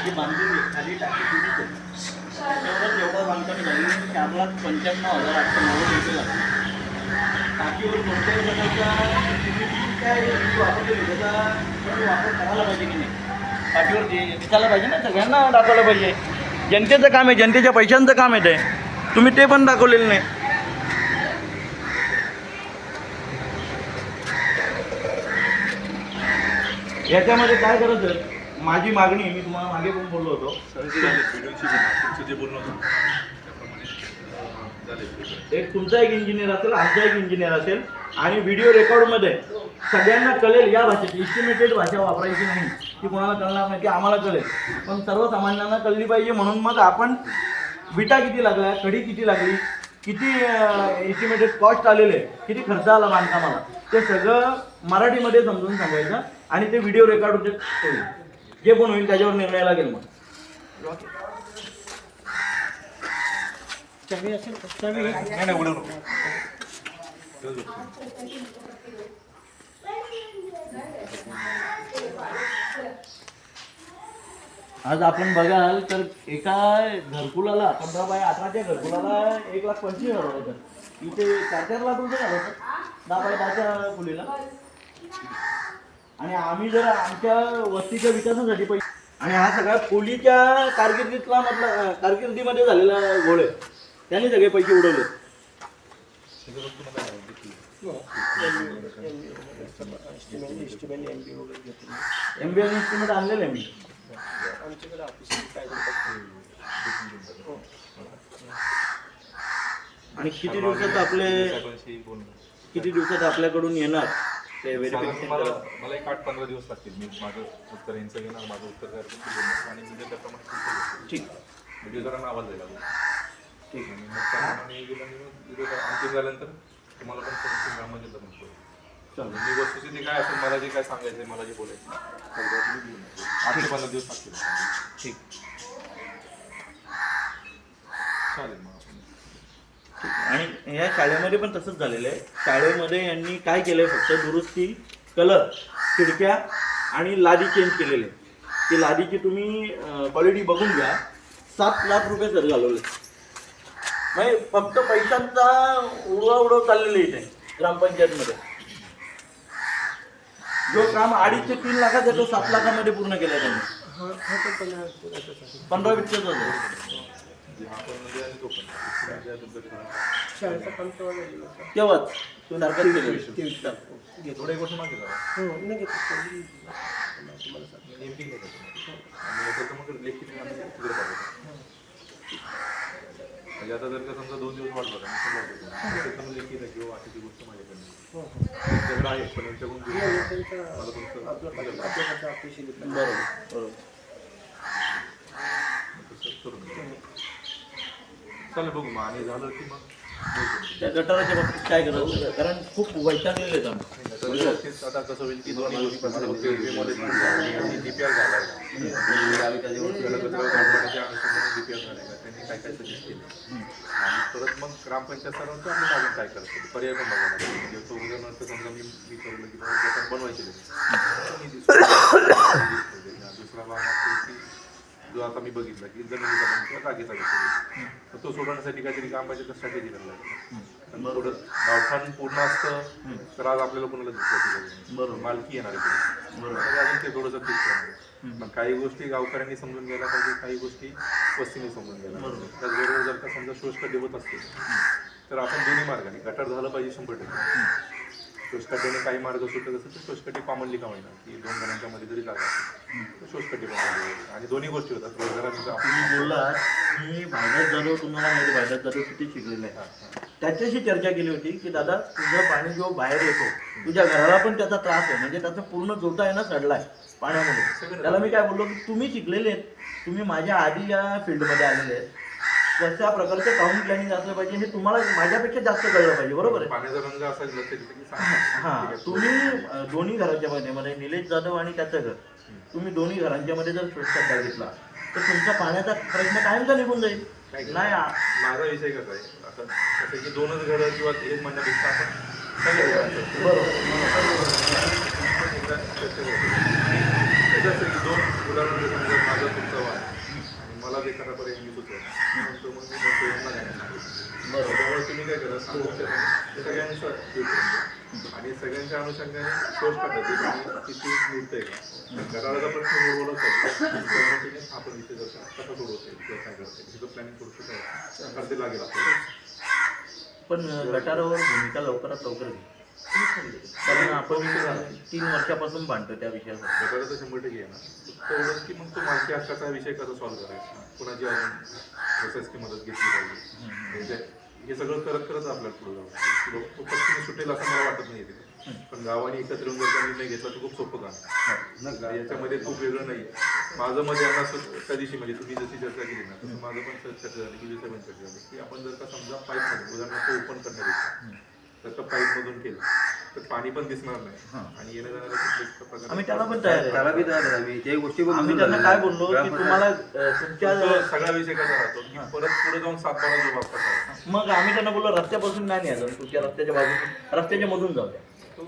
टाकी बांधलेली खाली टाकी दिलीच आहे. त्याच्यावरच एवढं बांधकाम झालेलं 4,95,890 लागले. टाकीवर कोणत्याही प्रकारचा तुम्ही काय वापरलेली त्याचा तुम्ही वापर करायला पाहिजे की नाही. टाकीवर दिसायला पाहिजे ना, सगळ्यांना दाखवलं पाहिजे. जनतेचं काम आहे, जनतेच्या पैशांचं काम आहे ते. तुम्ही ते पण दाखवलेलं नाही. याच्यामध्ये काय करायचं माझी मागणी, मी तुम्हाला मागे पण बोललो होतो. एक तुमचा एक इंजिनियर असेल, आमचा एक इंजिनियर असेल आणि व्हिडिओ रेकॉर्डमध्ये सगळ्यांना कळेल या भाषेत. इस्टिमेटेड भाषा वापरायची नाही, ती कोणाला कळणार नाही, ती आम्हाला कळेल पण सर्वसामान्यांना कळली पाहिजे. म्हणून मग आपण विटा किती लागल्या, कढी किती लागली, किती इस्टिमेटेड कॉस्ट आलेले, किती खर्च आला बांधकामाला, ते सगळं मराठीमध्ये समजून सांगायचं आणि ते व्हिडिओ रेकॉर्ड होते. जे पण होईल त्याच्यावर निर्णय लागेल. मग आज आपण बघाल तर एका घरकुलाला 15 बाय 18च्या घरकुलाला 1,25,000 रुपये. इथे 4-4 लाख रुपये झालं होतं 10 बाय 10च्या खोलीला. आणि आम्ही जर आमच्या वस्तीच्या विकासासाठी पैसे, आणि हा सगळा खोलीच्या कारकिर्दीतला म्हटलं कारकिर्दीमध्ये झालेला घोळ आहे. त्यांनी सगळे पैसे उडवले. MBA इन्स्ट्रुमेंट आणलेलं आहे मी. आणि किती दिवसात आपल्याकडून येणार ते व्हेरिफिकेशन मला एक 8-15 दिवस लागतील. मी माझं उत्तर यांचं घेणार, माझं उत्तर तयार करून आणि म्हणजे त्याप्रमाणे ठीक व्हिडिओ आवाज द्यायला ठीक आहे. मग त्याप्रमाणे व्हिडिओ अंतिम झाल्यानंतर तुम्हाला पण ग्रामपंचायतला पण कळेल. मी वस्तुस्थिती काय असेल, मला जे काय सांगायचं, मला जे बोलायचं 8-15 दिवस लागतील. ठीक चालेल. मग आणि या शाळेमध्ये पण तसंच झालेलं आहे. शाळेमध्ये यांनी काय केलं आहे, फक्त दुरुस्ती, कलर, खिडक्या आणि लादी चेंज केलेले. ती लादीची तुम्ही क्वालिटी बघून घ्या. 7 लाख रुपये सर घालवले. म्हणजे फक्त पैशांचा उडव चाललेलं इथे ग्रामपंचायतमध्ये. जो काम 2.5 ते 3 लाखाचा तो 7 लाखामध्ये पूर्ण केला त्यांनी. 15-20 तेव्हाच तो नारकात गेले. थोडे गोष्ट मागे म्हणजे आता जर का समजा 2 दिवस वाट बघा लेखी किंवा अशी गोष्ट माझ्याकडे आहे, पण यांच्याकडून चालेल बघू मग. आणि झालं की मग त्या गटाराच्या बाबतीत काय करायचं, कारण खूप वैतागलेले आहेत आम्ही. आता कसं होईल की दोन्ही गोष्टी DPR झाला त्यांनी काय काय सजेस्ट केलं आणि परत मग ग्रामपंचायत सर्वांचं आम्ही मागून काय करायचं पर्याय पण बघायला लागेल. म्हणजे तो उदाहरणार्थ समजा मी ठरवलं की गटार बनवायचे दुसरा भाग असेल की जो आता मी बघितला की जमिनीचा जागेचा विषय, तर तो सोडवण्यासाठी काहीतरी ग्रामपंचायत स्ट्रॅटेजी करायला लागेल. थोडं गावठाण पूर्ण असतं तर आज आपल्याला कोणाला दुसऱ्याची मालकी येणार आहे अजून ते थोडंसं दिसतं. पण काही गोष्टी गावकऱ्यांनी समजून घ्यायला पाहिजे, काही गोष्टी वस्तीने समजून घ्यायला पाहिजे. त्याचबरोबर जर का समजा शोषखड्डे होत असतील तर आपण दोन्ही मार्गाने गटार झालं पाहिजे 100%. शोषखड्ड्याने काही मार्ग सुटत असेल तर शोषखड्डे कॉमनली का होईना की 2 घरांच्या मध्ये जरी जागा असेल तर शोषखड्डे पण आणि दोन्ही गोष्टी होतात. रोजगारात तुम्ही बोललात की भायदास जाधव, तुम्हाला माहिती भायदास जाधव किती शिकलेले आहे. त्याच्याशी चर्चा केली होती की दादा तुझं पाणी जो बाहेर येतो तुझ्या घराला पण त्याचा त्रास आहे, म्हणजे त्याचा पूर्ण जोटा आहे ना सडलाय पाण्यामध्ये. त्याला मी काय बोललो की तुम्ही शिकलेले आहेत, तुम्ही माझ्या आधी या फील्डमध्ये आलेले आहेत, कशा प्रकारचं टाउन प्लॅनिंग असलं पाहिजे हे तुम्हाला माझ्यापेक्षा जास्त कळलं पाहिजे. बरोबर आहे. पाण्याचा रंग असायला हां, तुम्ही दोन्ही घराच्या मध्ये निलेश जाधव आणि त्याचं घर, तुम्ही दोन्ही घरांच्या मध्ये जर शोषखड्डा घेतला तर तुमचा पाण्याचा प्रश्न कायमचा निघून जाईल. नाही माझा विषय कसा आहे आता कसं की 2च घरं किंवा 1 महिन्यापेक्षा आपण सगळे बरोबर कसं असतं की दोन उदाहरण देतो म्हणजे माझा तुमचा वाद आणि मला जे खरा पर्याय मी सुचवतो म्हणतो मग मी म्हणतो यांना काय सांगितलं बरोबर. त्यामुळे तुम्ही काय करा सामोपचाराने ते सगळ्यांचं हे करून द्या. आणि सगळ्यांच्या अनुषंगाने ठोस पद्धतीने आणि किती निघतंय का घराला प्रश्न सोडवलाच पाहिजे त्या पद्धतीने आपण इथे जसं कसं सोडवता येईल किंवा काय करता येईल तिथं प्लॅनिंग थोडंसं काय करते लागेल आपल्याला. पण गटारावर भूमिका लवकरात लवकर घे. कारण आपण 3 वर्षापासून भांडतो त्या विषयावर. गटाराचं 100% आहे ना फक्त एवढंच की मग तो मालकी हक्काचा विषय कसा सॉल्व्ह करायचा कुणाची अजून प्रोसेसची मदत घेतली पाहिजे म्हणजे हे सगळं करत करत आपल्याला पुढे जाऊ तो पक्षी सुटेल असं मला वाटत नाही तिथे पण गावाने एकत्र येऊन जर का निर्णय घेतला तर खूप सोपं काम आहे. याच्यामध्ये खूप वेगळं नाही माझं मत यांना त्या दिवशी म्हणजे तुम्ही जशी चर्चा केली ना तसं माझं पण चर्चा झाली की दुसऱ्या पण चर्चा झाली की आपण जर का समजा पाईपमध्ये उदाहरणार्थ ओपन करण्यापेक्षा तर का पाईपमधून केलं तर पाणी पण दिसणार नाही आणि येण्या जाणाऱ्या कुठल्याच प्रकारे आम्ही त्याला पण तयार त्याला आहे. बी तयार आहे आम्ही ते गोष्टी पण आम्ही बोलून त्यांना झालेल्या काय आहेत. बोललो की ग्रामपंचायत- तुम्हाला तुमच्या तो सगळा विषय कसा राहतो की परत पुढे जाऊन सातबारा जो वापस आहे मग आम्ही त्यांना बोललो रस्त्यापासून नाही न्यायचं तुमच्या रस्त्याच्या बाजूने रस्त्याच्या मधून जाऊ द्या. तो